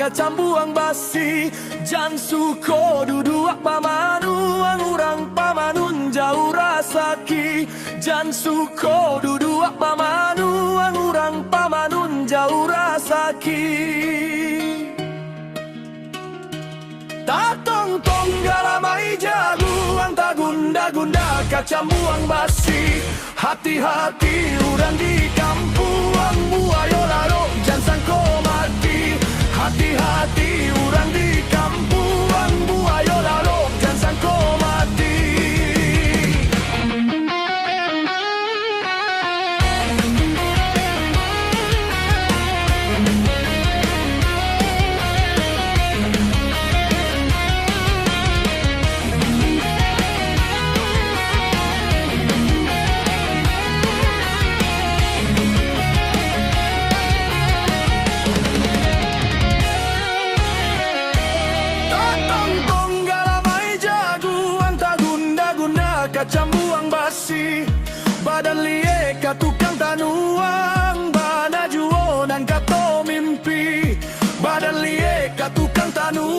kacambuang basi. Jan suko duduak pamanu angurang pamanun jauh rasaki. Jan suko duduak pamanu angurang pamanun jauh rasaki. Tatong tong galamai jaguang tagunda-gunda kacambuang basi. Hati-hati urang di kampuang buayo larok jan sangko mati. Hati-hati urang di kampuang buayo larok jan sangko mati. Kacambuang basi badan lie ka tukang tanuang bana juonan kato mimpi. Badan lie ka tukang tanuang